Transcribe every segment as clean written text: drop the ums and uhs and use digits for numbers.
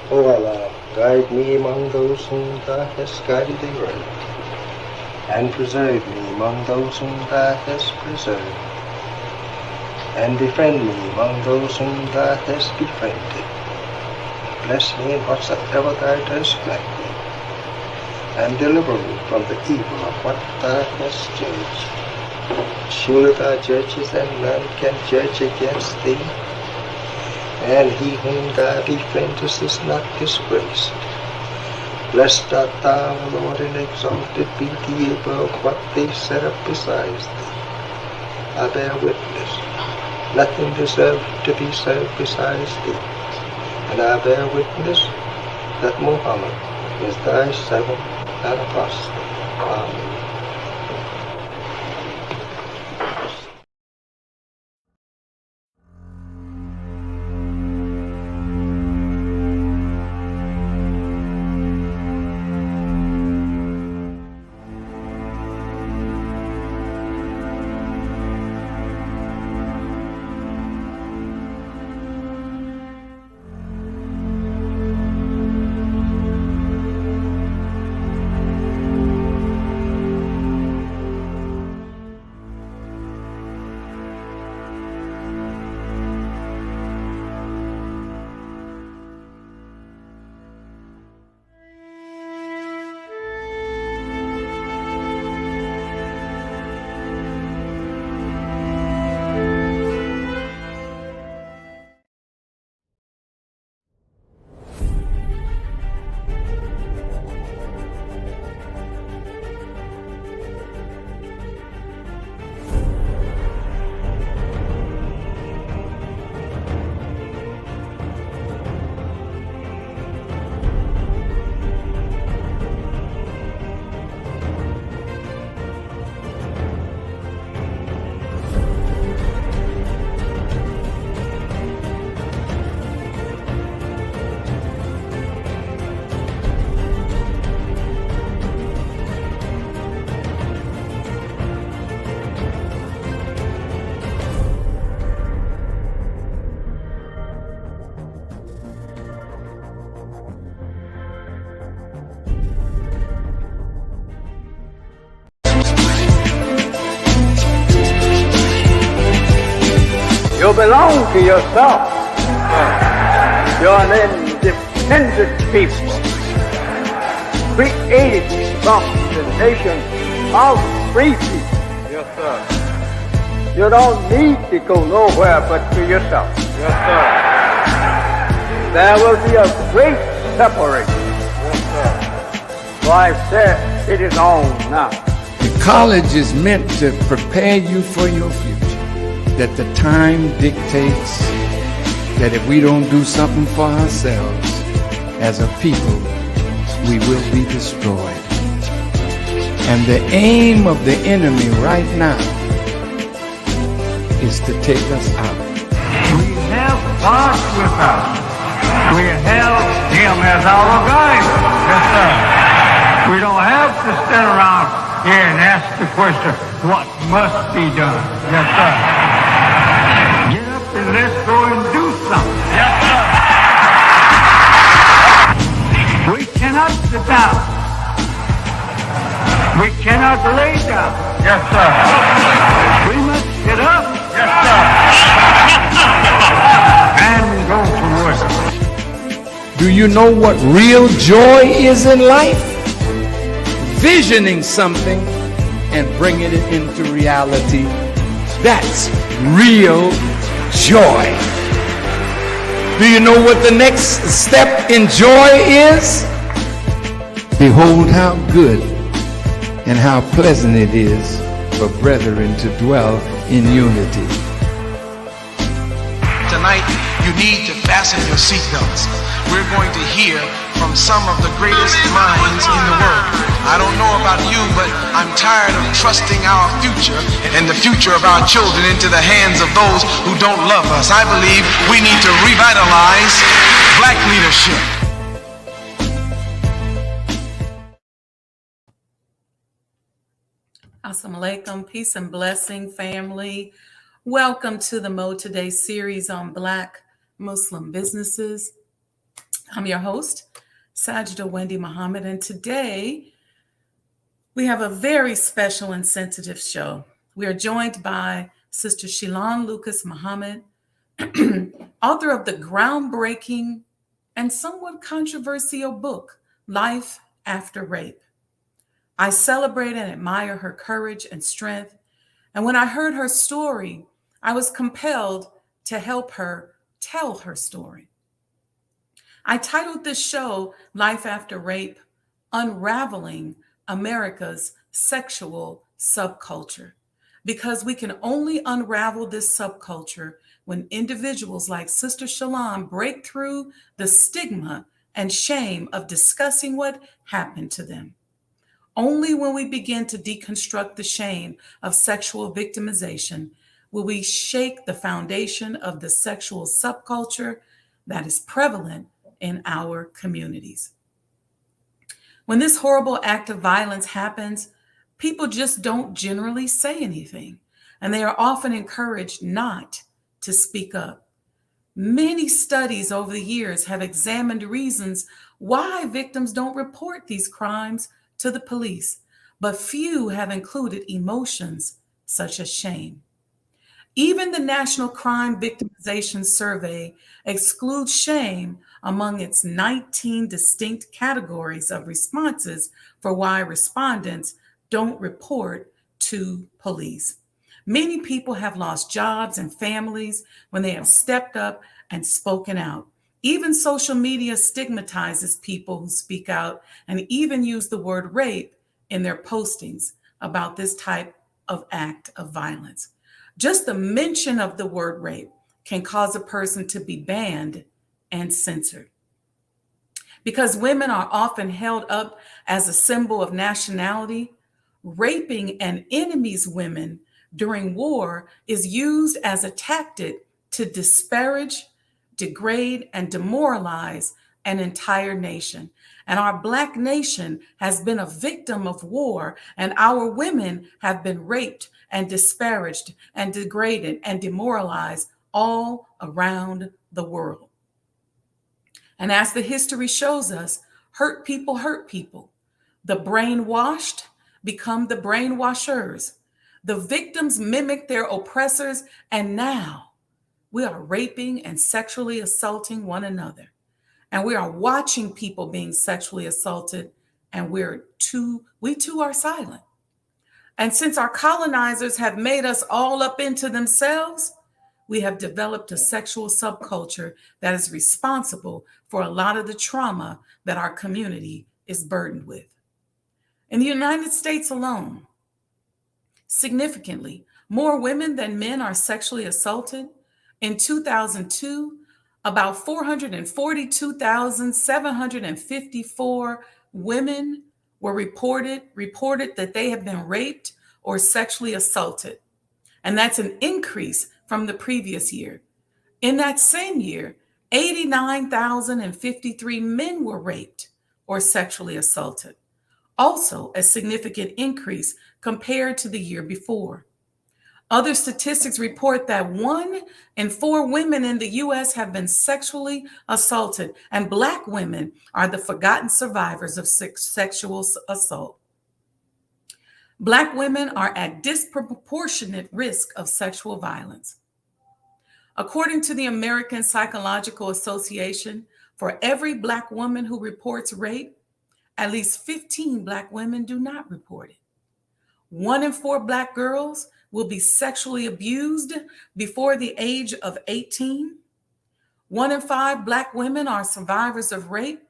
O Allah, guide me among those whom Thou hast guided aright, and preserve me among those whom Thou hast preserved, and befriend me among those whom Thou hast befriended. Bless me in whatsoever Thou dost grant me, and deliver me from the evil of what Thou hast judged. Surely Thou judgest, and none can judge against Thee, and he whom Thou befriendest is not disgraced. Blessed art Thou, O Lord, and exalted be Thee above what they set up besides Thee. I bear witness, nothing deserves to be served besides Thee, and I bear witness that Muhammad is Thy servant and apostle. Amen. You belong to yourself. You're an independent people, created from the nation of free people. Yes, sir. You don't need to go nowhere but to yourself. Yes, sir. There will be a great separation. Yes, sir. So I said, it is on now. The college is meant to prepare you for your future. That the time dictates that if we don't do something for ourselves as a people, we will be destroyed. And the aim of the enemy right now is to take us out. We have God with us. We have Him as our guide. Yes, sir. We don't have to stand around here and ask the question, what must be done? Yes, sir. Get up and let's go and do something. Yes, sir. We cannot sit down. We cannot lay down. Yes, sir. We must get up. Yes, sir. And go to work. Do you know what real joy is in life? Visioning something and bringing it into reality. That's real joy. Do you know what the next step in joy is? Behold how good and how pleasant it is for brethren to dwell in unity. Tonight, you need to fasten your seatbelts. We're going to hear from some of the greatest minds in the world. I don't know about you, but I'm tired of trusting our future and the future of our children into the hands of those who don't love us. I believe we need to revitalize black leadership. Assalamu alaikum, peace and blessing, family. Welcome to the Mo Today series on Black Muslim businesses. I'm your host, Sajdah Wendy Muhammad, and today we have a very special and sensitive show. We are joined by Sister Shilan Lucas Muhammad, author of the groundbreaking and somewhat controversial book, Life After Rape. I celebrate and admire her courage and strength, and when I heard her story, I was compelled to help her tell her story. I titled this show, Life After Rape, Unraveling America's Sexual Subculture, because we can only unravel this subculture when individuals like Sister Shilan break through the stigma and shame of discussing what happened to them. Only when we begin to deconstruct the shame of sexual victimization will we shake the foundation of the sexual subculture that is prevalent in our communities. When this horrible act of violence happens, people just don't generally say anything, and they are often encouraged not to speak up. Many studies over the years have examined reasons why victims don't report these crimes to the police, but few have included emotions such as shame. Even the National Crime Victimization Survey excludes shame among its 19 distinct categories of responses for why respondents don't report to police. Many people have lost jobs and families when they have stepped up and spoken out. Even social media stigmatizes people who speak out and even use the word rape in their postings about this type of act of violence. Just the mention of the word rape can cause a person to be banned and censored. Because women are often held up as a symbol of nationality, raping an enemy's women during war is used as a tactic to disparage, degrade, and demoralize an entire nation. And our Black nation has been a victim of war, and our women have been raped and disparaged and degraded and demoralized all around the world. And as the history shows us, hurt people hurt people. The brainwashed become the brainwashers. The victims mimic their oppressors, and now we are raping and sexually assaulting one another. And we are watching people being sexually assaulted, and we too are silent. And since our colonizers have made us all up into themselves, we have developed a sexual subculture that is responsible for a lot of the trauma that our community is burdened with. In the United States alone, significantly, more women than men are sexually assaulted. In 2002, about 442,754 women were reported that they have been raped or sexually assaulted. And that's an increase from the previous year. In that same year, 89,053 men were raped or sexually assaulted. Also a significant increase compared to the year before. Other statistics report that 1 in 4 women in the U.S. have been sexually assaulted, and Black women are the forgotten survivors of sexual assault. Black women are at disproportionate risk of sexual violence. According to the American Psychological Association, for every Black woman who reports rape, at least 15 Black women do not report it. 1 in 4 Black girls will be sexually abused before the age of 18. 1 in 5 Black women are survivors of rape.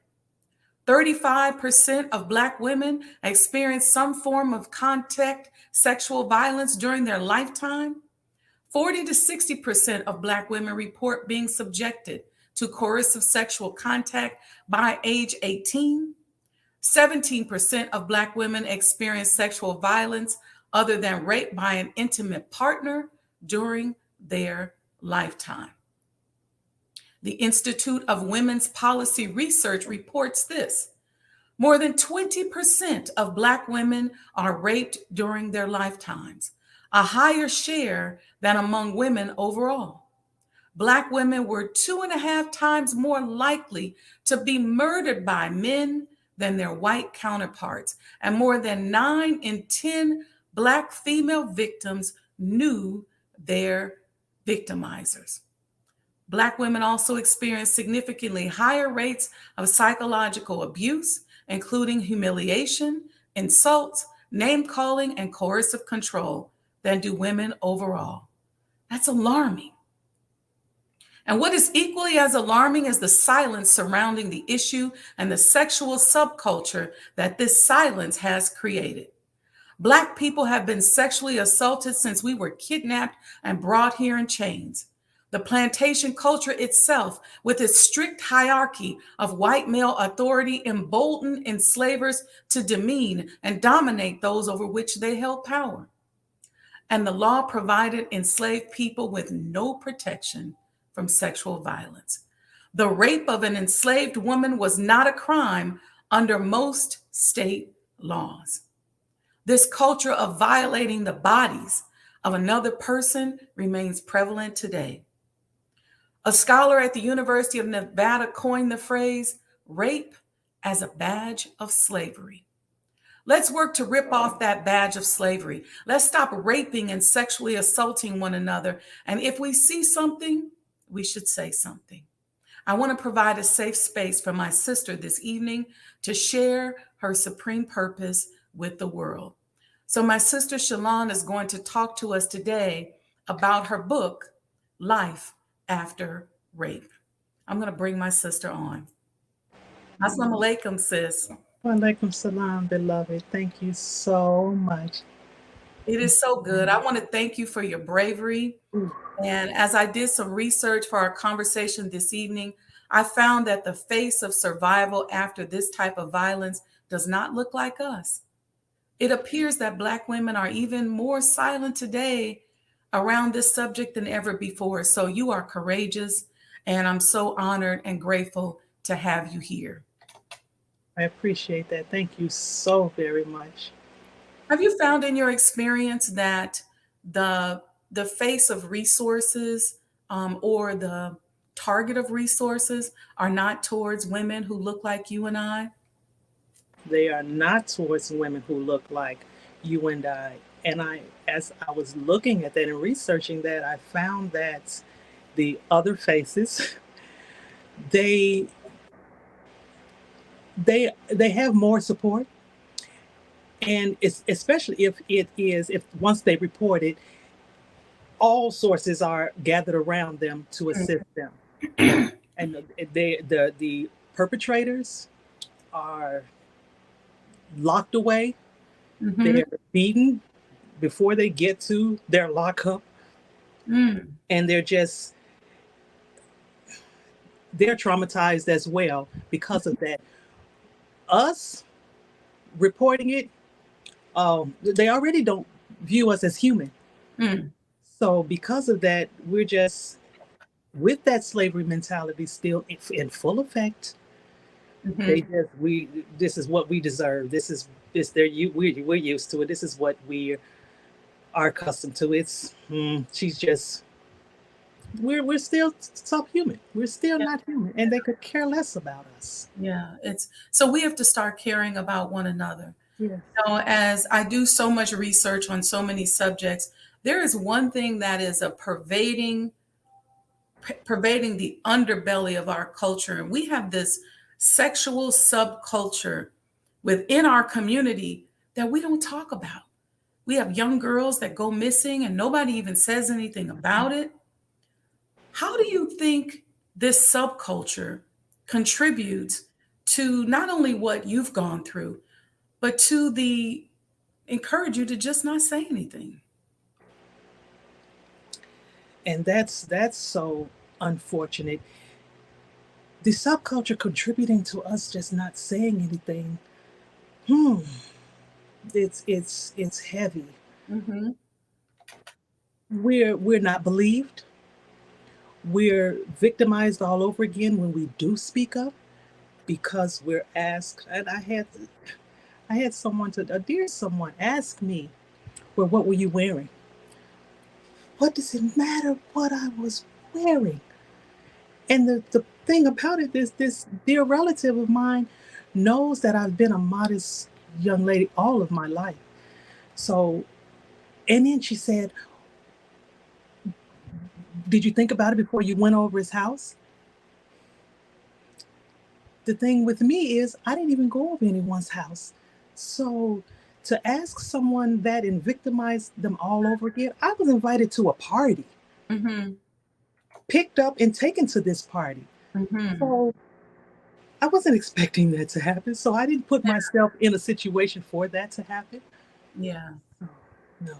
35% of Black women experience some form of contact sexual violence during their lifetime. 40 to 60% of Black women report being subjected to coercive sexual contact by age 18. 17% of Black women experience sexual violence other than rape by an intimate partner during their lifetime. The Institute of Women's Policy Research reports this. More than 20% of Black women are raped during their lifetimes, a higher share than among women overall. Black women were 2.5 times more likely to be murdered by men than their white counterparts, and more than 9 in 10 Black female victims knew their victimizers. Black women also experience significantly higher rates of psychological abuse, including humiliation, insults, name-calling, and coercive control, than do women overall. That's alarming. And what is equally as alarming is the silence surrounding the issue and the sexual subculture that this silence has created. Black people have been sexually assaulted since we were kidnapped and brought here in chains. The plantation culture itself, with its strict hierarchy of white male authority, emboldened enslavers to demean and dominate those over which they held power. And the law provided enslaved people with no protection from sexual violence. The rape of an enslaved woman was not a crime under most state laws. This culture of violating the bodies of another person remains prevalent today. A scholar at the University of Nevada coined the phrase rape as a badge of slavery. Let's work to rip off that badge of slavery. Let's stop raping and sexually assaulting one another. And if we see something, we should say something. I want to provide a safe space for my sister this evening to share her supreme purpose with the world. So my sister Shalon is going to talk to us today about her book, Life After Rape. I'm going to bring my sister on. Assalamu alaikum, sis. Walaikum salam, beloved. Thank you so much. It is so good. I want to thank you for your bravery. And as I did some research for our conversation this evening, I found that the face of survival after this type of violence does not look like us. It appears that Black women are even more silent today around this subject than ever before. So you are courageous, and I'm so honored and grateful to have you here. I appreciate that. Thank you so very much. Have you found in your experience that the face of resources or the target of resources are not towards women who look like you and I? They are not towards women who look like you and I. And as I was looking at that and researching that, I found that the other faces, they have more support. And it's especially if once they report it, all sources are gathered around them to assist them. And the perpetrators are locked away. Mm-hmm. They're beaten before they get to their lockup. And they're traumatized as well because of that. Us reporting it, they already don't view us as human. So because of that, we're just with that slavery mentality still in full effect. This is what we deserve. We're used to it. This is what we are accustomed to. We're still subhuman. We're still not human, and they could care less about us. Yeah, so we have to start caring about one another. Yeah. As I do so much research on so many subjects, there is one thing that is a pervading the underbelly of our culture. And we have this sexual subculture within our community that we don't talk about. We have young girls that go missing and nobody even says anything about it. How do you think this subculture contributes to not only what you've gone through, but to the encourage you to just not say anything. And that's so unfortunate. The subculture contributing to us just not saying anything. It's heavy. Mm-hmm. We're not believed. We're victimized all over again when we do speak up because we're asked. And I had someone a dear someone ask me, "Well, what were you wearing?" What does it matter what I was wearing? And the thing about it is this dear relative of mine knows that I've been a modest young lady all of my life. So, and then she said, "Did you think about it before you went over his house?" The thing with me is I didn't even go over anyone's house. So to ask someone that and victimize them all over again, I was invited to a party, Mm-hmm. picked up and taken to this party. Mm-hmm. So I wasn't expecting that to happen. So I didn't put myself in a situation for that to happen. Yeah. No.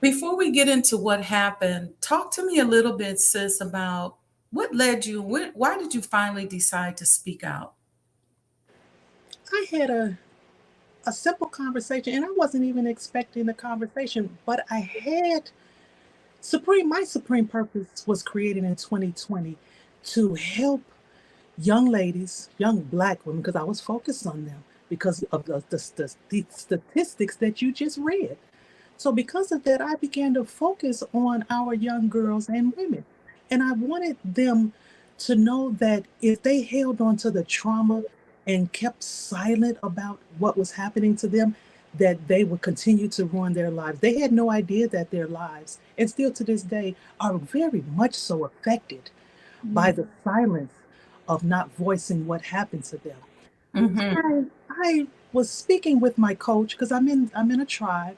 Before we get into what happened, talk to me a little bit, sis, about what led you, why did you finally decide to speak out? I had a simple conversation and I wasn't even expecting the conversation, but I had my supreme purpose was created in 2020 to help young ladies, young Black women, because I was focused on them because of the statistics that you just read. So, because of that, I began to focus on our young girls and women. And I wanted them to know that if they held on to the trauma and kept silent about what was happening to them, that they would continue to ruin their lives. They had no idea that their lives, and still to this day, are very much so affected by the silence of not voicing what happened to them. Mm-hmm. I was speaking with my coach because I'm in a tribe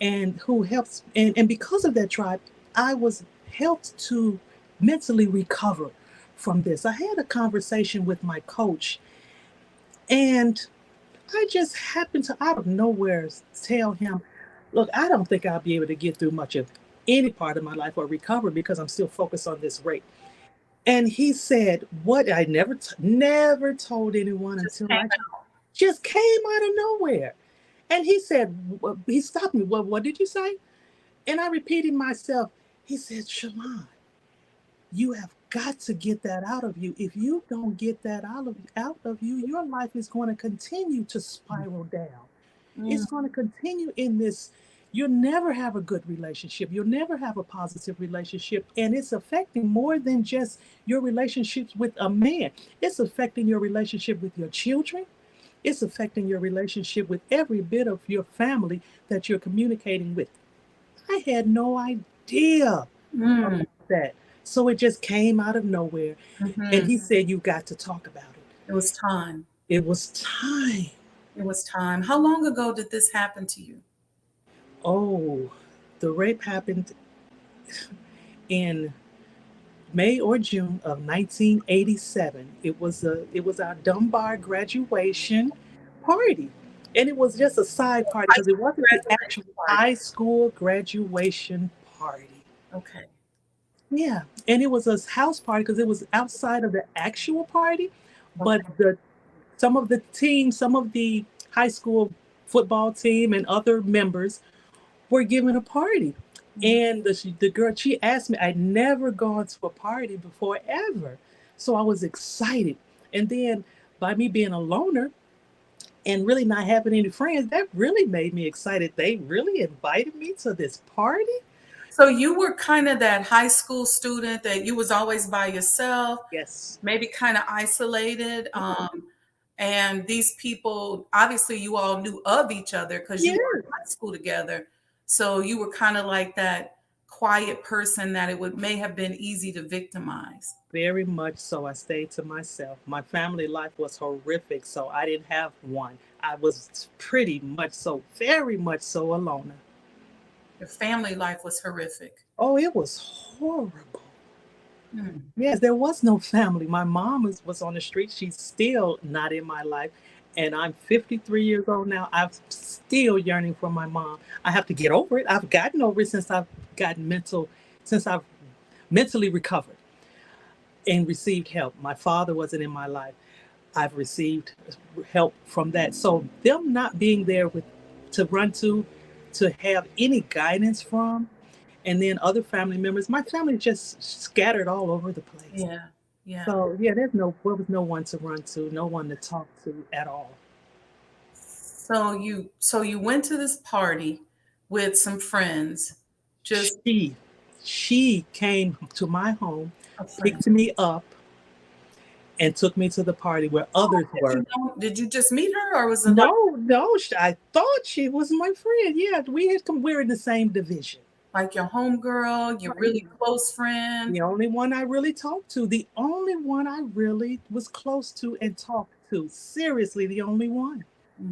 and who helps and because of that tribe, I was helped to mentally recover from this. I had a conversation with my coach and I just happened to out of nowhere tell him, look, I don't think I'll be able to get through much of any part of my life or recover because I'm still focused on this rape. And he said, what I never told anyone until I just came out of nowhere. And he said, he stopped me. What did you say? And I repeated myself. He said, Shalon, you have got to get that out of you. If you don't get that out of you, your life is going to continue to spiral down. It's going to continue in this. You'll never have a good relationship. You'll never have a positive relationship. And it's affecting more than just your relationships with a man. It's affecting your relationship with your children. It's affecting your relationship with every bit of your family that you're communicating with. I had no idea about that. So it just came out of nowhere. And he said, you've got to talk about it. It was time. It was time. It was time. How long ago did this happen to you? Oh, the rape happened in May or June of 1987. It was our Dunbar graduation party. And it was just a side party because it wasn't the actual high school graduation party. Okay. Yeah. And it was a house party because it was outside of the actual party. But some of the high school football team and other members were giving a party. And the girl, she asked me, I'd never gone to a party before ever. So I was excited. And then by me being a loner and really not having any friends, that really made me excited. They really invited me to this party. So you were kind of that high school student that you was always by yourself. Yes. Maybe kind of isolated. And these people, obviously you all knew of each other because you were in high school together. So you were kind of like that quiet person that it may have been easy to victimize. Very much so. I stayed to myself. My family life was horrific, so I didn't have one. I was pretty much so, very much so a loner. Your family life was horrific. Oh, it was horrible. Mm. Yes, there was no family. My mom was on the street. She's still not in my life. And I'm 53 years old now. I'm still yearning for my mom. I have to get over it. I've gotten over it since I've mentally recovered and received help. My father wasn't in my life. I've received help from that. So them not being there to run to have any guidance from, and then other family members. My family just scattered all over the place. Yeah. Yeah. So yeah, there was no one to run to, no one to talk to at all. So you went to this party with some friends, just She came to my home, a friend. picked me up, and took me to the party where others were. Did you just meet her, or was it like, No, I thought she was my friend. Yeah, we're in the same division. like your homegirl, your really close friend? The only one I really talked to, the only one I really was close to and talked to. Seriously, the only one.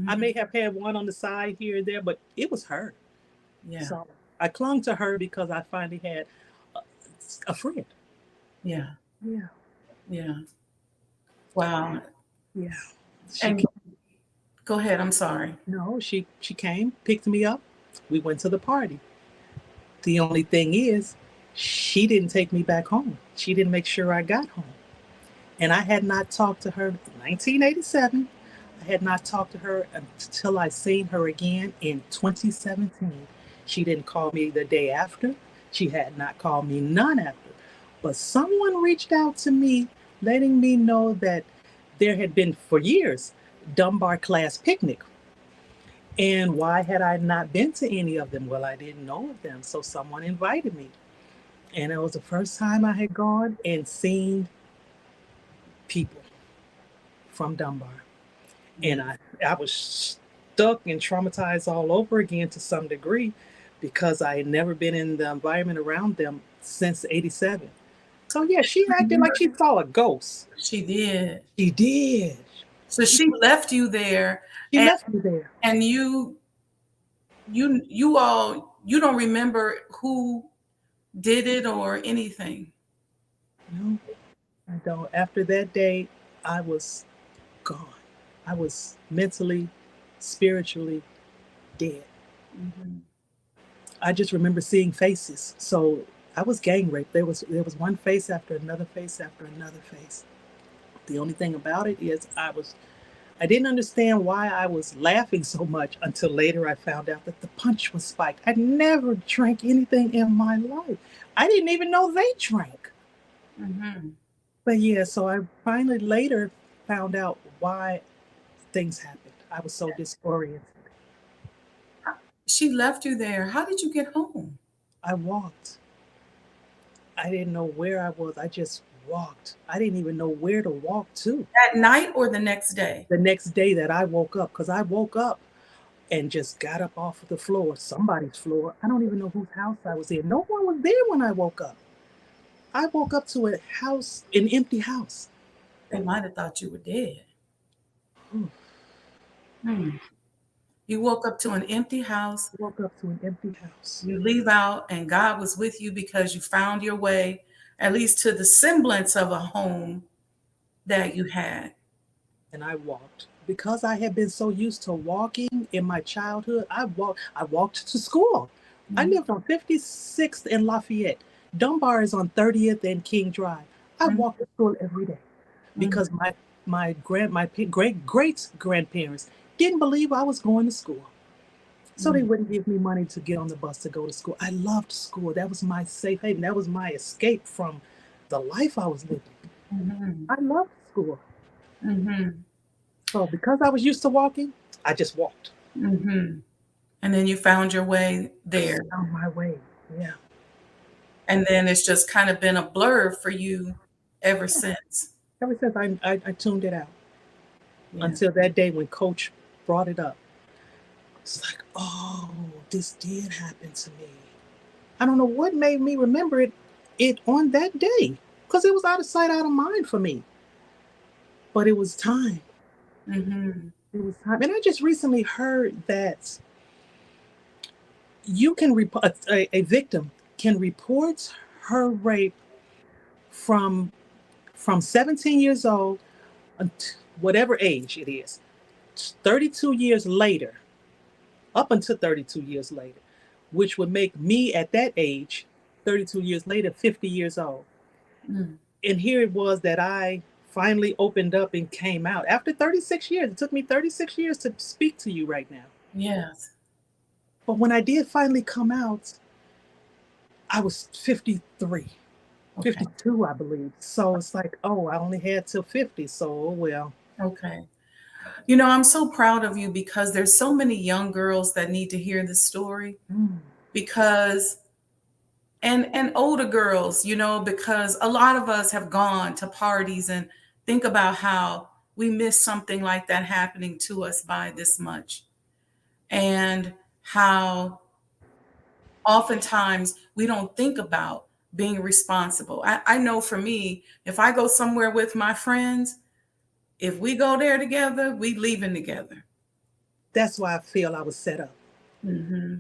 I may have had one on the side here and there, but it was her. Yeah. So I clung to her because I finally had a friend. Yeah. Yeah. Yeah. Wow. Yeah. And go ahead. I'm sorry. No, she came, picked me up. We went to the party. The only thing is, she didn't take me back home. She didn't make sure I got home. And I had not talked to her in 1987. I had not talked to her until I seen her again in 2017. She didn't call me the day after. She had not called me none after. But someone reached out to me, letting me know that there had been, for years, Dunbar class picnic. And why had I not been to any of them? Well, I didn't know of them. So someone invited me. And it was the first time I had gone and seen people from Dunbar. And I was stuck and traumatized all over again to some degree because I had never been in the environment around them since 87. So yeah, she acted like she saw a ghost. She did. She did. So she left you there. She left me there. And you don't remember who did it or anything? No, I don't. After that day, I was gone. I was mentally, spiritually dead. Mm-hmm. I just remember seeing faces. So I was gang raped. There was one face after another face after another face. The only thing about it is I didn't understand why I was laughing so much until later I found out that the punch was spiked. I never drank anything in my life. I didn't even know they drank. Mm-hmm. But yeah, so I finally later found out why things happened. I was so disoriented. She left you there. How did you get home? I walked. I didn't know where I was. I just walked. I didn't even know where to walk to. That night or the next day? The next day that I woke up, because I woke up and just got up off of the floor, somebody's floor. I don't even know whose house I was in. No one was there when I woke up. I woke up to a house, an empty house. They might have thought you were dead. You woke up to an empty house. I woke up to an empty house. You leave out, and God was with you because you found your way, at least to the semblance of a home that you had. And I walked. Because I had been so used to walking in my childhood, I walked to school. I lived on 56th and Lafayette. Dunbar is on 30th and King Drive. I walked to school every day because my great grandparents didn't believe I was going to school. So they wouldn't give me money to get on the bus to go to school. I loved school. That was my safe haven. That was my escape from the life I was living. I loved school. So because I was used to walking, I just walked. And then you found your way there. I found my way, yeah. And then it's just kind of been a blur for you ever since. Ever since I tuned it out. Until that day when Coach brought it up. It's like, oh, this did happen to me. I don't know what made me remember it on that day. Because it was out of sight, out of mind for me. But it was time. It was time. And I just recently heard that you can a victim can report her rape from 17 years old, whatever age it is, 32 years later, up until 32 years later, which would make me at that age, 32 years later, 50 years old. Mm. And here it was that I finally opened up and came out after 36 years. It took me 36 years to speak to you right now. Yes. But when I did finally come out, I was 53, Okay. 52, I believe. So it's like, oh, I only had till 50. So, oh, well. Okay. You know, I'm so proud of you because there's so many young girls that need to hear this story because and older girls, you know, because a lot of us have gone to parties and think about how we miss something like that happening to us by this much. And how oftentimes we don't think about being responsible. I know for me, if I go somewhere with my friends, if we go there together, we leaving together. That's why I feel I was set up. Mm-hmm.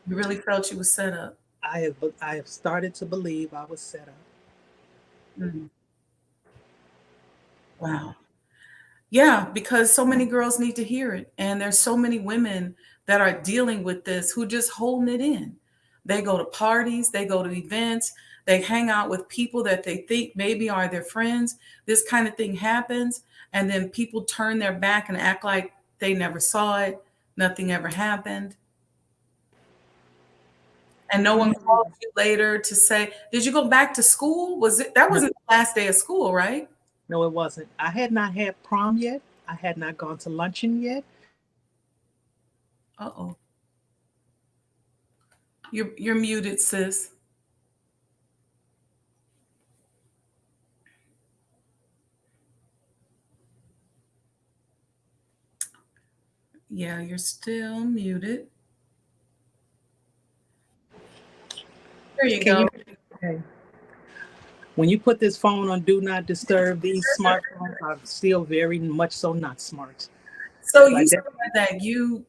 You really felt you were set up. I have started to believe I was set up. Mm. Wow. Yeah, because so many girls need to hear it. And there's so many women that are dealing with this who just holding it in. They go to parties, they go to events, they hang out with people that they think maybe are their friends. This kind of thing happens. And then people turn their back and act like they never saw it. Nothing ever happened. And no one called you later to say, did you go back to school? That wasn't the last day of school, right? No, it wasn't. I had not had prom yet. I had not gone to luncheon yet. Uh-oh. You're muted, sis. Yeah, you're still muted. There you go. Okay. When you put this phone on Do Not Disturb, these smartphones are still very much so not smart. So you said that you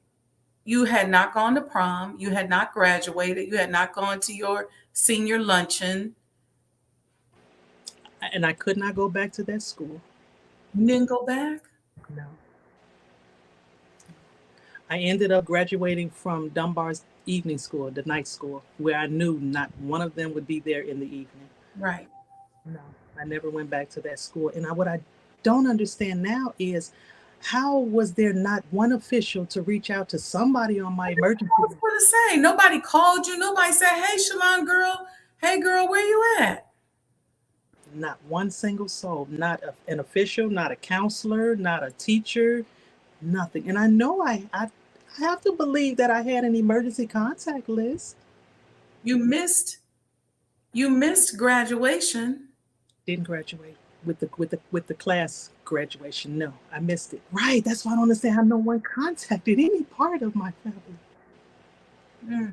had not gone to prom, you had not graduated, you had not gone to your senior luncheon. And I could not go back to that school. You didn't go back? No. I ended up graduating from Dunbar's evening school, the night school, where I knew not one of them would be there in the evening. Right. No, I never went back to that school. And what I don't understand now is how was there not one official to reach out to somebody on my emergency? I was going to say, nobody called you. Nobody said, hey, Shalon girl. Hey, girl, where you at? Not one single soul, not an official, not a counselor, not a teacher, nothing. And I know I have to believe that I had an emergency contact list. You missed graduation. Didn't graduate with the class graduation. No, I missed it. Right. That's why I don't understand how no one contacted any part of my family. No.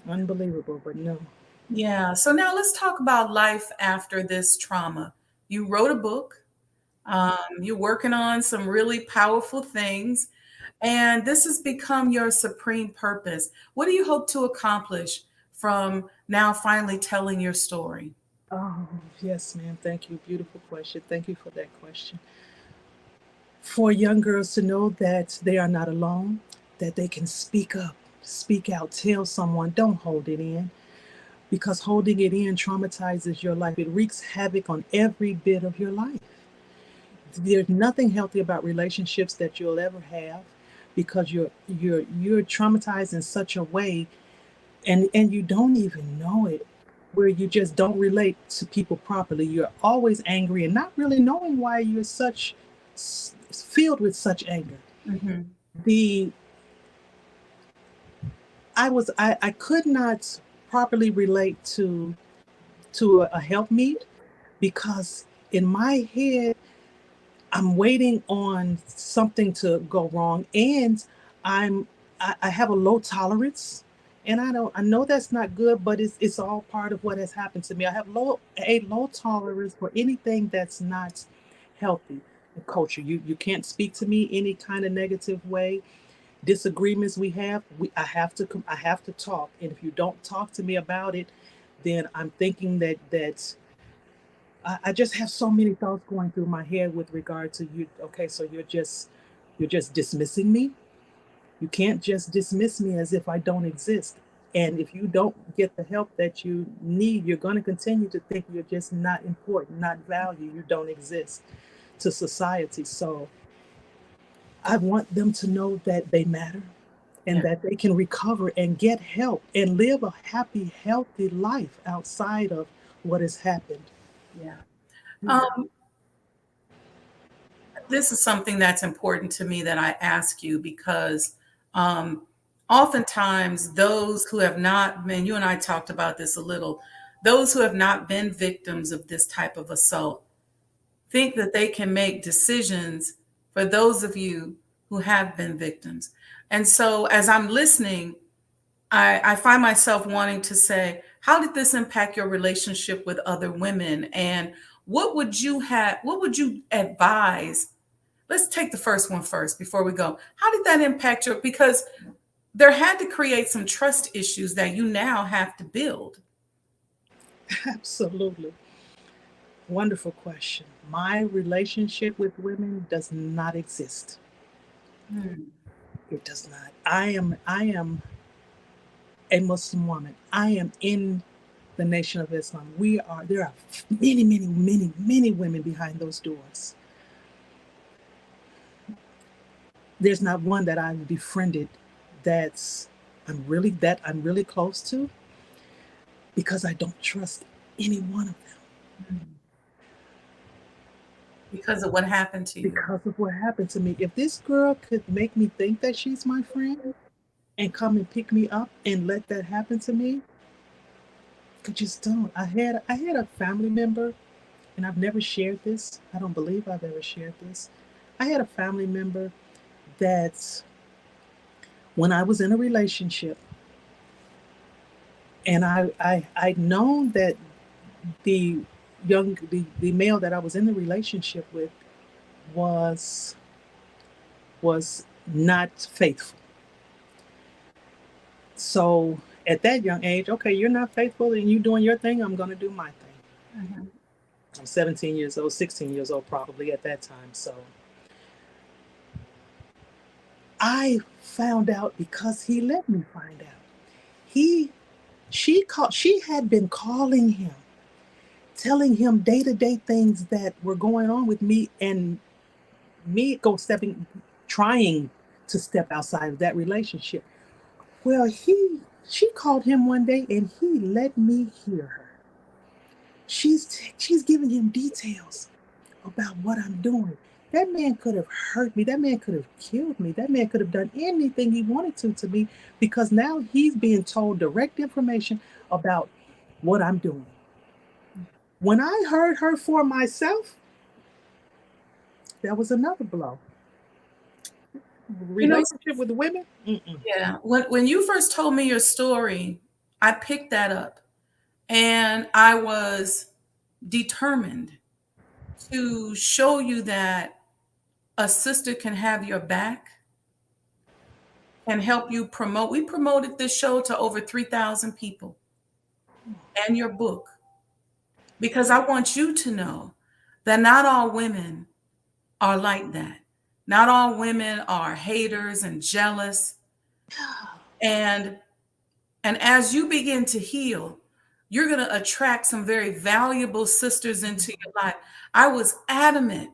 Unbelievable, but no. Yeah. So now let's talk about life after this trauma. You wrote a book. You're working on some really powerful things, and this has become your supreme purpose. What do you hope to accomplish from now finally telling your story? Oh, yes, ma'am. Thank you. Beautiful question. Thank you for that question. For young girls to know that they are not alone, that they can speak up, speak out, tell someone, don't hold it in. Because holding it in traumatizes your life. It wreaks havoc on every bit of your life. There's nothing healthy about relationships that you'll ever have because you're traumatized in such a way and you don't even know it, where you just don't relate to people properly. You're always angry and not really knowing why you're filled with such anger. Mm-hmm. I could not properly relate to a helpmeet because in my head I'm waiting on something to go wrong, and I have a low tolerance, and I know that's not good, but it's all part of what has happened to me. I have a low tolerance for anything that's not healthy. The culture, you can't speak to me any kind of negative way. disagreements we have, I have to talk. And if you don't talk to me about it, then I'm thinking that I just have so many thoughts going through my head with regard to you. Okay, so you're just dismissing me. You can't just dismiss me as if I don't exist. And if you don't get the help that you need, you're going to continue to think you're just not important, not valued, you don't exist to society. So I want them to know that they matter and that they can recover and get help and live a happy, healthy life outside of what has happened. Yeah. This is something that's important to me that I ask you because oftentimes those who have not been, you and I talked about this a little, those who have not been victims of this type of assault think that they can make decisions for those of you who have been victims. And so as I'm listening, I find myself wanting to say, how did this impact your relationship with other women? And what would you advise? Let's take the first one first before we go. How did that impact your, because there had to create some trust issues that you now have to build. Absolutely. Wonderful question. My relationship with women does not exist. It does not. I am a Muslim woman. I am in the Nation of Islam. There are many, many, many, many women behind those doors. There's not one that I've befriended I'm really close to, because I don't trust any one of them. Because of what happened to you. Because of what happened to me. If this girl could make me think that she's my friend and come and pick me up and let that happen to me, I just don't. I had a family member, and I've never shared this. I don't believe I've ever shared this. I had a family member that when I was in a relationship, and I'd known that the male that I was in the relationship with was not faithful. So at that young age, okay, you're not faithful and you doing your thing, I'm going to do my thing. I'm 17 years old, 16 years old probably at that time. So I found out because he let me find out. She had been calling him, telling him day-to-day things that were going on with me, and me trying to step outside of that relationship. Well, she called him one day and he let me hear her. She's giving him details about what I'm doing. That man could have hurt me. That man could have killed me. That man could have done anything he wanted to me, because now he's being told direct information about what I'm doing. When I heard her for myself, that was another blow. Relationship with women? Mm-mm. Yeah. When you first told me your story, I picked that up and I was determined to show you that a sister can have your back and help you promote. We promoted this show to over 3,000 people and your book, because I want you to know that not all women are like that. Not all women are haters and jealous. And as you begin to heal, you're going to attract some very valuable sisters into your life. I was adamant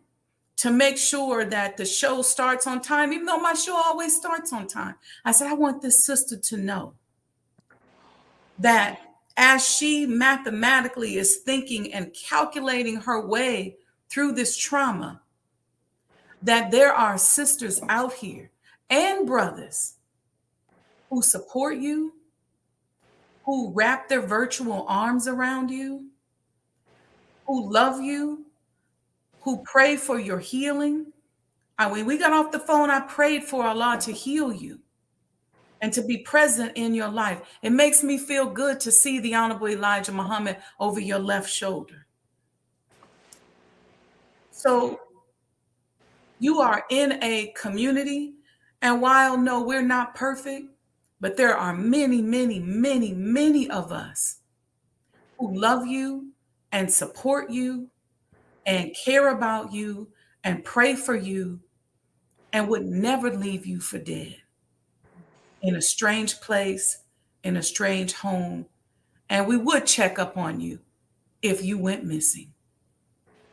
to make sure that the show starts on time, even though my show always starts on time. I said, I want this sister to know that as she mathematically is thinking and calculating her way through this trauma, that there are sisters out here and brothers who support you, who wrap their virtual arms around you, who love you, who pray for your healing. When we got off the phone, I prayed for Allah to heal you and to be present in your life. It makes me feel good to see the Honorable Elijah Muhammad over your left shoulder. So you are in a community And while no, we're not perfect, but there are many, many, many, many of us who love you and support you and care about you and pray for you and would never leave you for dead in a strange place, in a strange home. And we would check up on you if you went missing.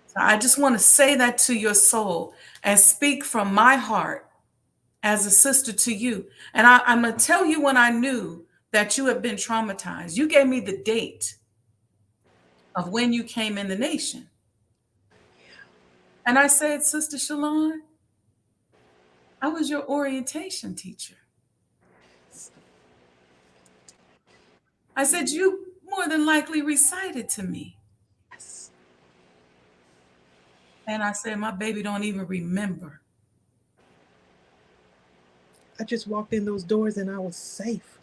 So I just want to say that to your soul and speak from my heart as a sister to you. And I'm going to tell you when I knew that you had been traumatized. You gave me the date of when you came in the nation. And I said, Sister Shalon, I was your orientation teacher. I said, you more than likely recited to me. Yes. And I said, my baby don't even remember. I just walked in those doors and I was safe.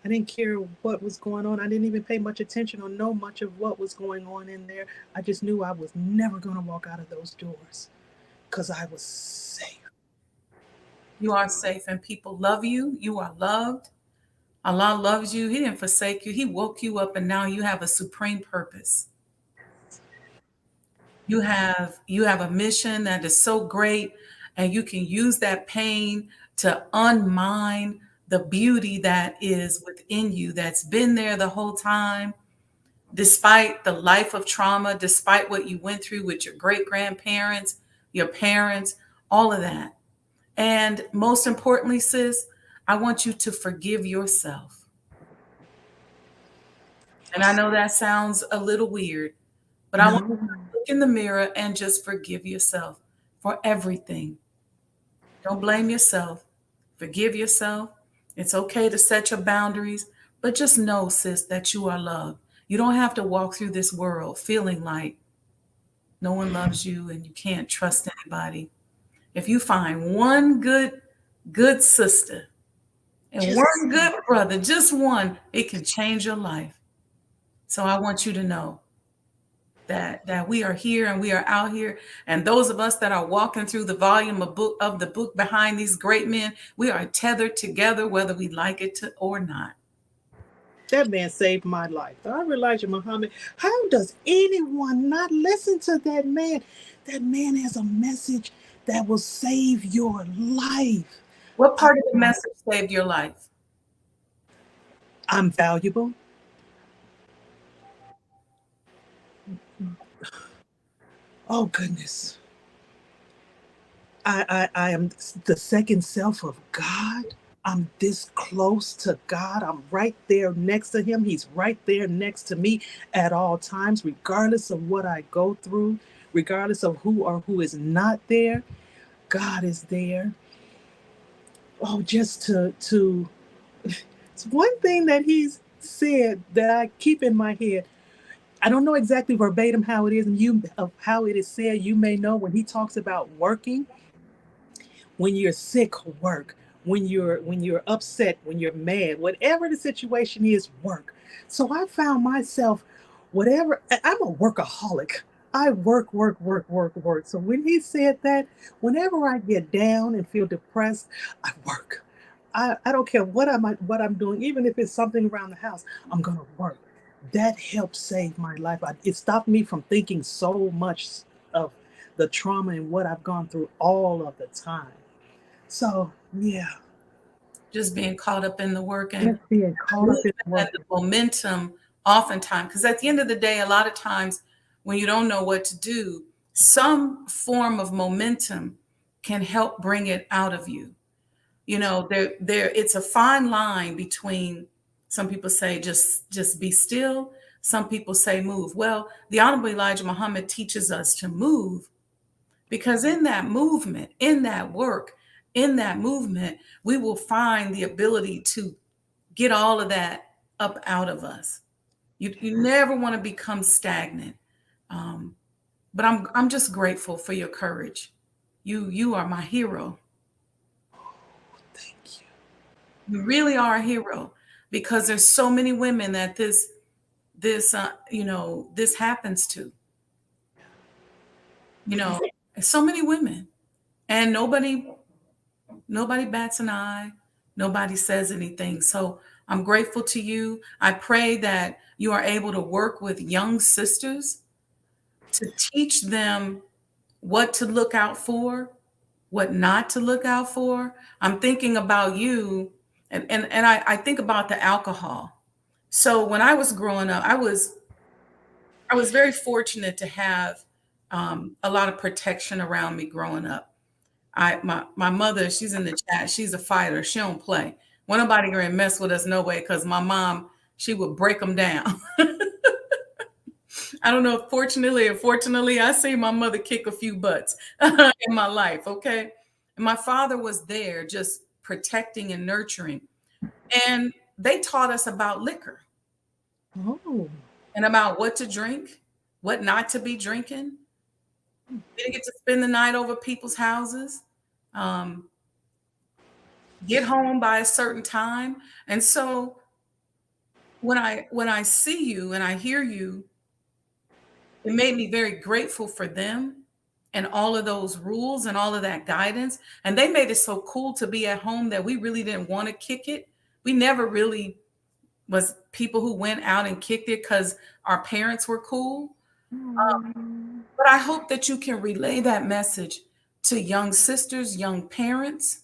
I didn't care what was going on. I didn't even pay much attention or know much of what was going on in there. I just knew I was never going to walk out of those doors because I was safe. You are safe and people love you. You are loved. Allah loves you. He didn't forsake you. He woke you up and now you have a supreme purpose. You have a mission that is so great and you can use that pain to unmine the beauty that is within you that's been there the whole time despite the life of trauma, despite what you went through with your great grandparents, your parents, all of that. And most importantly, sis, I want you to forgive yourself. And I know that sounds a little weird, but I want you to look in the mirror and just forgive yourself for everything. Don't blame yourself. Forgive yourself. It's okay to set your boundaries, but just know, sis, that you are loved. You don't have to walk through this world feeling like no one loves you and you can't trust anybody. If you find one good sister and one good brother, just one, it can change your life. So I want you to know that we are here and we are out here. And those of us that are walking through the volume of the book behind these great men, we are tethered together, whether we like it or not. That man saved my life. I realized, Muhammad, how does anyone not listen to that man? That man has a message that will save your life. What part of the message saved your life? I'm valuable. Oh, goodness. I am the second self of God. I'm this close to God. I'm right there next to him. He's right there next to me at all times, regardless of what I go through, regardless of who or who is not there. God is there. Oh, just to it's one thing that he's said that I keep in my head. I don't know exactly verbatim how it is, and you of how it is said. You may know when he talks about working. When you're sick, work. When you're upset, when you're mad, whatever the situation is, work. So I found myself, whatever, I'm a workaholic. I work, work, work, work, work. So when he said that, whenever I get down and feel depressed, I work. I don't care what I'm doing, even if it's something around the house, I'm gonna work. That helped save my life. It stopped me from thinking so much of the trauma and what I've gone through all of the time. So yeah, Just being caught up in the work and just being caught up in and work. the momentum oftentimes, because at the end of the day, a lot of times when you don't know what to do, some form of momentum can help bring it out of you. You know, there it's a fine line between some people say just be still, some people say move. Well, the Honorable Elijah Muhammad teaches us to move because in that movement, in that work, in that movement, we will find the ability to get all of that up out of us. You never want to become stagnant. Um, but I'm just grateful for your courage. You are my hero. Thank you. You really are a hero because there's so many women that this happens to. You know, so many women, and nobody nobody bats an eye. Nobody says anything. So I'm grateful to you. I pray that you are able to work with young sisters to teach them what to look out for, what not to look out for. I'm thinking about you, and I think about the alcohol. So when I was growing up, I was very fortunate to have a lot of protection around me growing up. My mother, she's in the chat. She's a fighter. She don't play. When nobody gonna mess with us, no way. Because my mom, she would break them down. I don't know if fortunately or fortunately, I see my mother kick a few butts in my life. Okay, and my father was there, just protecting and nurturing, and they taught us about liquor. Oh. And about what to drink, what not to be drinking. Didn't get to spend the night over people's houses. Um, get home by a certain time. And so when I see you and I hear you, it made me very grateful for them and all of those rules and all of that guidance. And they made it so cool to be at home that we really didn't want to kick it. We never really was people who went out and kicked it because our parents were cool. But I hope that you can relay that message to young sisters, young parents.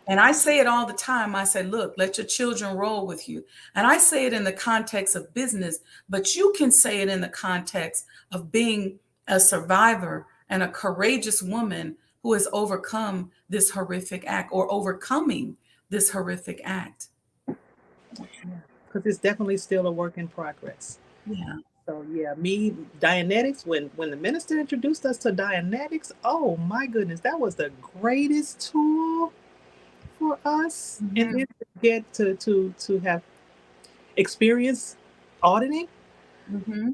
And I say it all the time. I say, look, let your children roll with you. And I say it in the context of business, but you can say it in the context of being a survivor and a courageous woman who has overcome this horrific act or overcoming this horrific act. Because it's definitely still a work in progress. Yeah. So yeah, Dianetics, when the minister introduced us to Dianetics, oh my goodness, that was the greatest tool for us. Mm-hmm. And then to get to have experience auditing, Mm-hmm.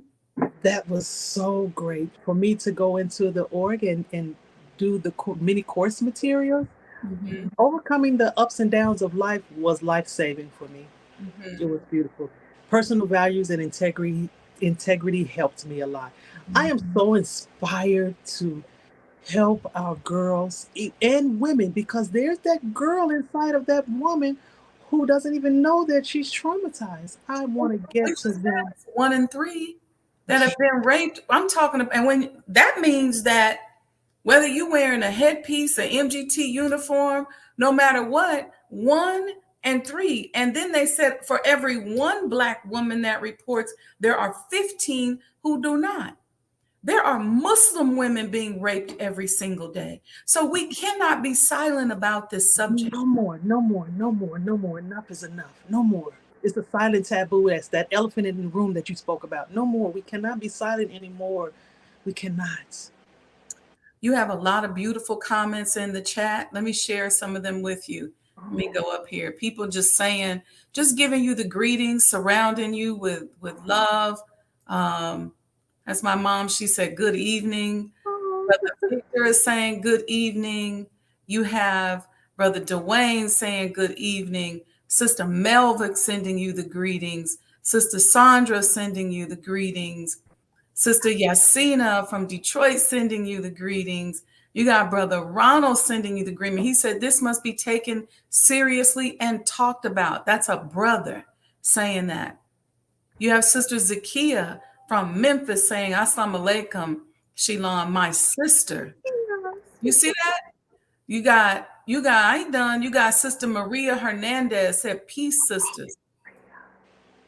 that was so great for me to go into the org and do the mini course materials. Mm-hmm. Overcoming the ups and downs of life was life-saving for me. Mm-hmm. It was beautiful. Personal values and integrity helped me a lot. I am so inspired to help our girls and women, because there's that girl inside of that woman who doesn't even know that she's traumatized. I want to get to them. 1 in 3 that have been raped. I'm talking about, and when that means that whether you're wearing a headpiece, an MGT uniform, no matter what, 1 and 3. And then they said for every 1 Black woman that reports, there are 15 who do not. There are Muslim women being raped every single day. So we cannot be silent about this subject. No more. Enough is enough. No more. It's a silent taboo. That's that elephant in the room that you spoke about. No more. We cannot be silent anymore. We cannot. You have a lot of beautiful comments in the chat. Let me share some of them with you. Let me go up here. People just saying, just giving you the greetings, surrounding you with love. That's my mom. She said, good evening. Brother Victor is saying good evening. You have Brother Dwayne saying good evening. Sister Melva sending you the greetings. Sister Sandra sending you the greetings. Sister Yasina from Detroit sending you the greetings. You got Brother Ronald sending you the greeting. He said this must be taken seriously and talked about. That's a brother saying that. You have Sister Zakia from Memphis saying, Assalamu alaikum, Shilan, my sister. You see that? You got, I ain't done. You got Sister Maria Hernandez said, peace, sisters.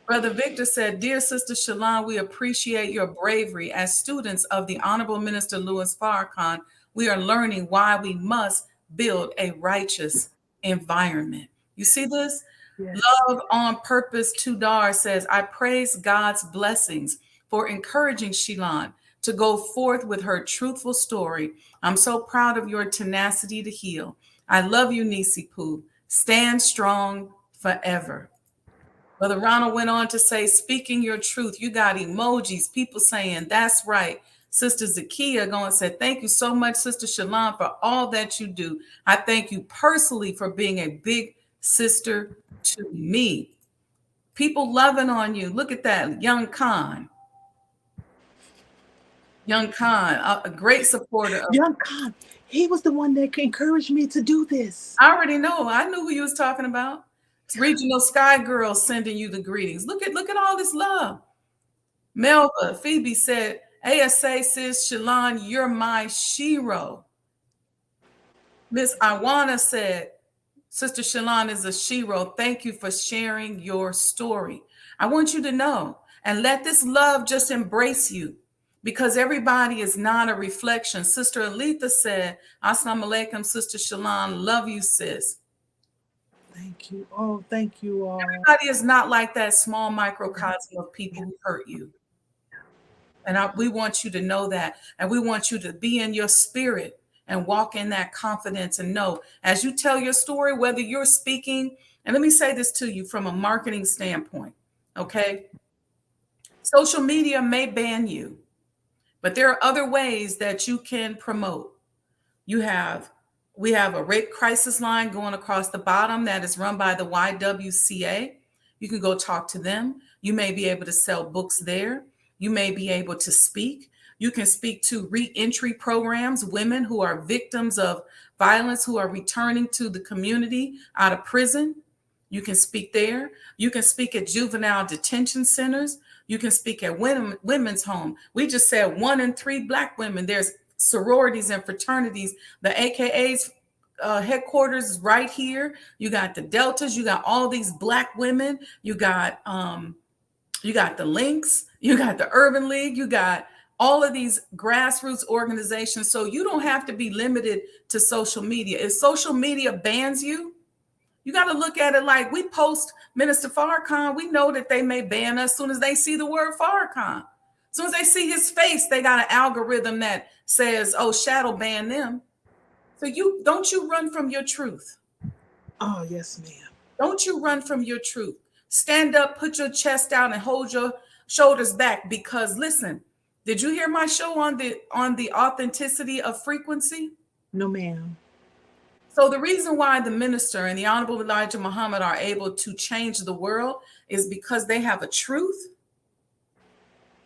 Brother Victor said, dear Sister Shalon, we appreciate your bravery. As students of the Honorable Minister Louis Farrakhan, we are learning why we must build a righteous environment. You see this? Yes. Love on Purpose Tudar says, I praise God's blessings for encouraging Shalon to go forth with her truthful story. I'm so proud of your tenacity to heal. I love you, Nisi Poo. Stand strong forever. Brother Ronald went on to say, speaking your truth, you got emojis, people saying, that's right. Sister Zakia going and said, thank you so much, Sister Shalon, for all that you do. I thank you personally for being a big sister to me. People loving on you. Look at that, young Khan. Young Khan, a great supporter of. Young Khan, he was the one that encouraged me to do this. I already know. I knew who you was talking about. It's Regional Sky Girl sending you the greetings. Look at all this love. Melva, Phoebe said, ASA sis, Shalon, you're my shiro. Miss Iwana said, Sister Shalon is a shiro. Thank you for sharing your story. I want you to know and let this love just embrace you, because everybody is not a reflection. Sister Aletha said, Assalamu alaikum, Sister Shalon. Love you, sis. Thank you. Oh, thank you all. Everybody is not like that small microcosm of people who hurt you. And we want you to know that. And we want you to be in your spirit and walk in that confidence and know, as you tell your story, whether you're speaking, and let me say this to you from a marketing standpoint, okay? Social media may ban you, but there are other ways that you can promote. We have a rape crisis line going across the bottom that is run by the YWCA. You can go talk to them. You may be able to sell books there. You may be able to speak. You can speak to reentry programs, women who are victims of violence, who are returning to the community out of prison. You can speak there. You can speak at juvenile detention centers. You can speak at women's home. We just said 1 in 3 Black women. There's sororities and fraternities. The AKA's headquarters is right here. You got the Deltas. You got all these Black women. You got the Links. You got the Urban League. You got all of these grassroots organizations. So you don't have to be limited to social media. If social media bans you, you got to look at it like we post Minister Farrakhan. We know that they may ban us as soon as they see the word Farrakhan. As soon as they see his face, they got an algorithm that says, oh, shadow ban them. So don't you run from your truth. Oh, yes, ma'am. Don't you run from your truth. Stand up, put your chest out, and hold your shoulders back. Because listen, did you hear my show on the authenticity of frequency? No, ma'am. So the reason why the minister and the Honorable Elijah Muhammad are able to change the world is because they have a truth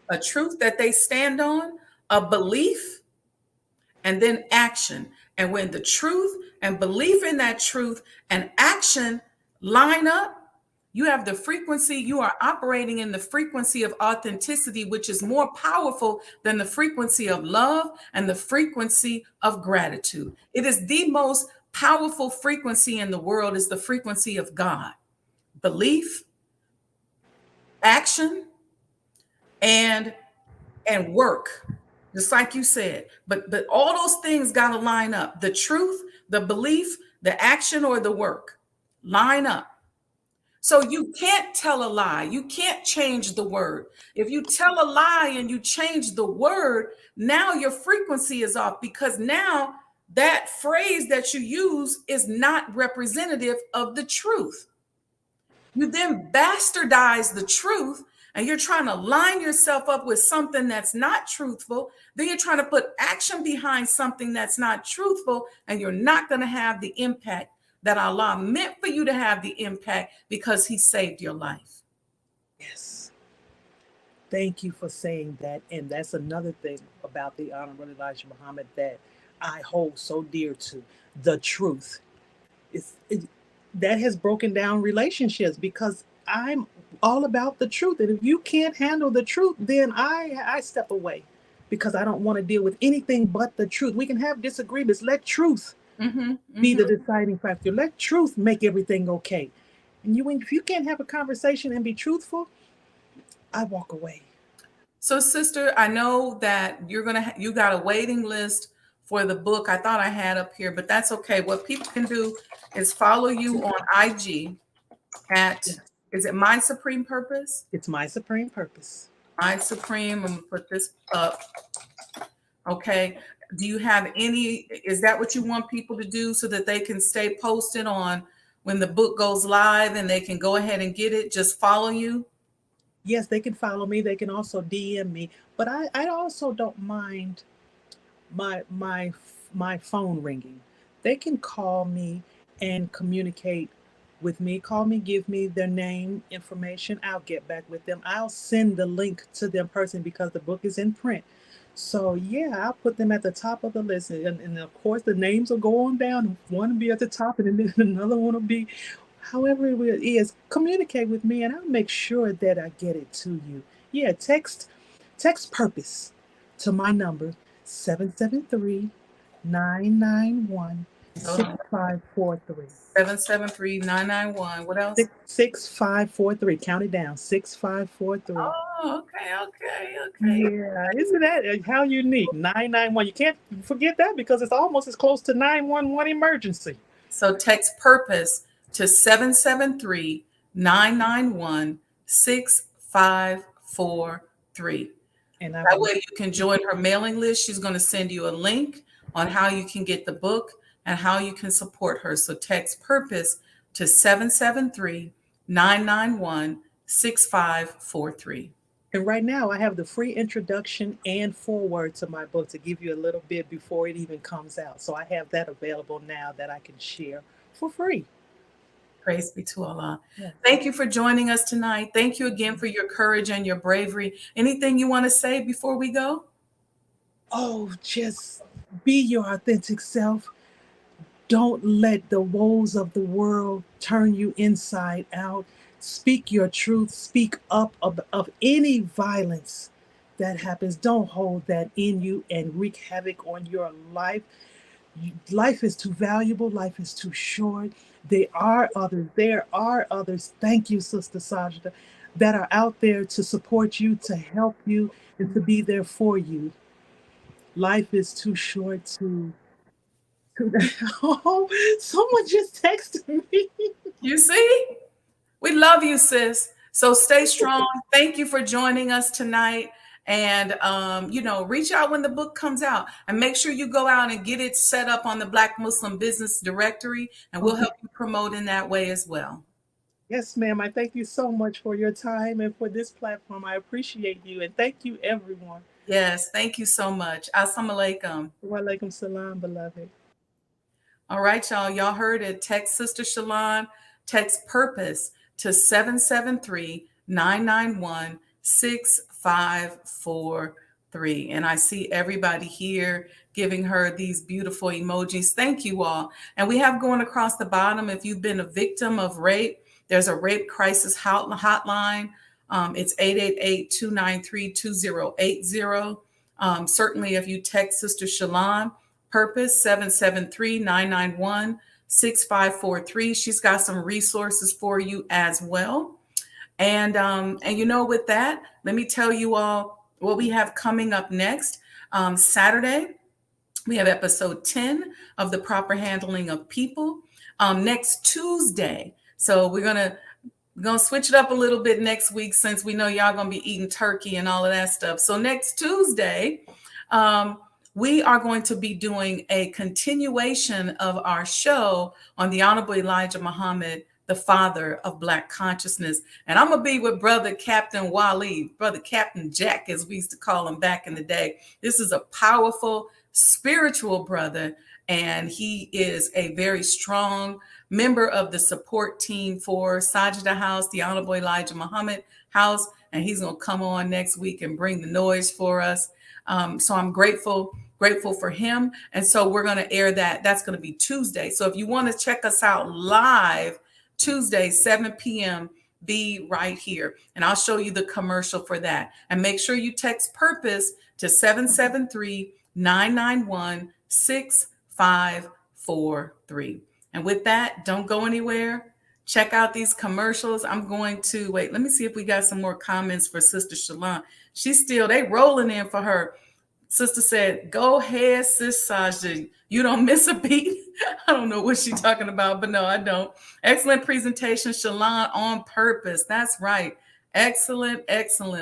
that they stand on, a belief, and then action. And when the truth and belief in that truth and action line up, you have the frequency. You are operating in the frequency of authenticity, which is more powerful than the frequency of love and the frequency of gratitude. It is the most powerful frequency in the world, is the frequency of God. Belief, action, and work, just like you said. But all those things got to line up. The truth, the belief, the action, or the work line up. So you can't tell a lie. You can't change the word. If you tell a lie and you change the word, now your frequency is off, because now that phrase that you use is not representative of the truth. You then bastardize the truth, and you're trying to line yourself up with something that's not truthful. Then you're trying to put action behind something that's not truthful, and you're not going to have the impact that Allah meant for you to have the impact, because he saved your life. Yes. Thank you for saying that. And that's another thing about the Honorable Elijah Muhammad that I hold so dear to, the truth. That has broken down relationships, because I'm all about the truth. And if you can't handle the truth, then I step away, because I don't want to deal with anything but the truth. We can have disagreements. Let truth be the deciding factor. Let truth make everything okay. And if you can't have a conversation and be truthful, I walk away. So, sister, I know that you got a waiting list for the book. I thought I had up here, but that's okay. What people can do is follow you on IG at, is it My Supreme Purpose? It's My Supreme Purpose. My Supreme. I'm gonna put this up. Okay. Do you have is that what you want people to do, so that they can stay posted on when the book goes live and they can go ahead and get it? Just follow you? Yes, they can follow me. They can also DM me. But I also don't mind my phone ringing. They can call me and communicate with me. Call me, give me their name, information. I'll get back with them. I'll send the link to them personally, because the book is in print. So yeah, I'll put them at the top of the list, and of course the names will go on down. One will be at the top, and then another one will be, however it is. Communicate with me, and I'll make sure that I get it to you. Yeah, text purpose to my number 773-991-6543. 773-991. What else? 6543. Count it down. 6543. Oh, okay. Yeah, isn't that how unique? 991. You can't forget that because it's almost as close to 911 emergency. So text purpose to 773-991-6543. And that way you can join her mailing list. She's going to send you a link on how you can get the book and how you can support her. So text purpose to 773-991-6543. And right now I have the free introduction and foreword to my book to give you a little bit before it even comes out. So I have that available now that I can share for free. Praise be to Allah. Yeah. Thank you for joining us tonight. Thank you again for your courage and your bravery. Anything you want to say before we go? Oh, just be your authentic self. Don't let the woes of the world turn you inside out. Speak your truth. Speak up of any violence that happens. Don't hold that in you and wreak havoc on your life. Life is too valuable. Life is too short. There are others. Thank you, Sister Sajdah, that are out there to support you, to help you, and to be there for you. Life is too short to oh, someone just texted me. You see? We love you, sis. So stay strong. Thank you for joining us tonight. And, reach out when the book comes out and make sure you go out and get it set up on the Black Muslim Business Directory, and we'll help you promote in that way as well. Yes, ma'am. I thank you so much for your time and for this platform. I appreciate you. And thank you, everyone. Yes, thank you so much. Assalamu alaikum. Wa alaikum salam, beloved. All right, y'all. Y'all heard it. Text Sister Shalon, text purpose to 773-991-6543. And I see everybody here giving her these beautiful emojis. Thank you all. And we have going across the bottom, if you've been a victim of rape, there's a rape crisis hotline. It's 888-293-2080. Certainly, if you text Sister Shalon, purpose 773-991-6543. She's got some resources for you as well. And with that, let me tell you all what we have coming up next. Saturday, we have episode 10 of The Proper Handling of People. Next Tuesday, so we're gonna switch it up a little bit next week since we know y'all gonna be eating turkey and all of that stuff. So next Tuesday, we are going to be doing a continuation of our show on the Honorable Elijah Muhammad, the father of Black consciousness. And I'm going to be with Brother Captain Waleed, Brother Captain Jack, as we used to call him back in the day. This is a powerful spiritual brother, and he is a very strong member of the support team for Sajdah House, the Honorable Elijah Muhammad House, and he's going to come on next week and bring the noise for us. So I'm grateful for him. And so we're going to air that. That's going to be Tuesday. So if you want to check us out live, Tuesday, 7 p.m., be right here. And I'll show you the commercial for that. And make sure you text purpose to 773-991-6543. And with that, don't go anywhere. Check out these commercials. I'm going to wait. Let me see if we got some more comments for Sister Shalon. They rolling in for her. Sister said, go ahead, Sis Sajdah. You don't miss a beat. I don't know what she's talking about, but no, I don't. Excellent presentation, Shalon, on purpose. That's right. Excellent.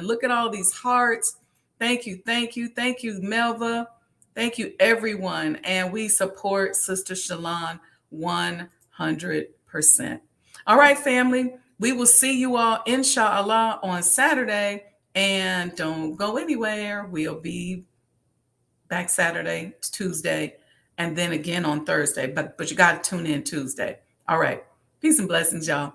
Look at all these hearts. Thank you, Melva. Thank you, everyone. And we support Sister Shalon 100%. All right, family. We will see you all, inshallah, on Saturday. And don't go anywhere. We'll be back Saturday, Tuesday, and then again on Thursday. But you got to tune in Tuesday. All right. Peace and blessings, y'all.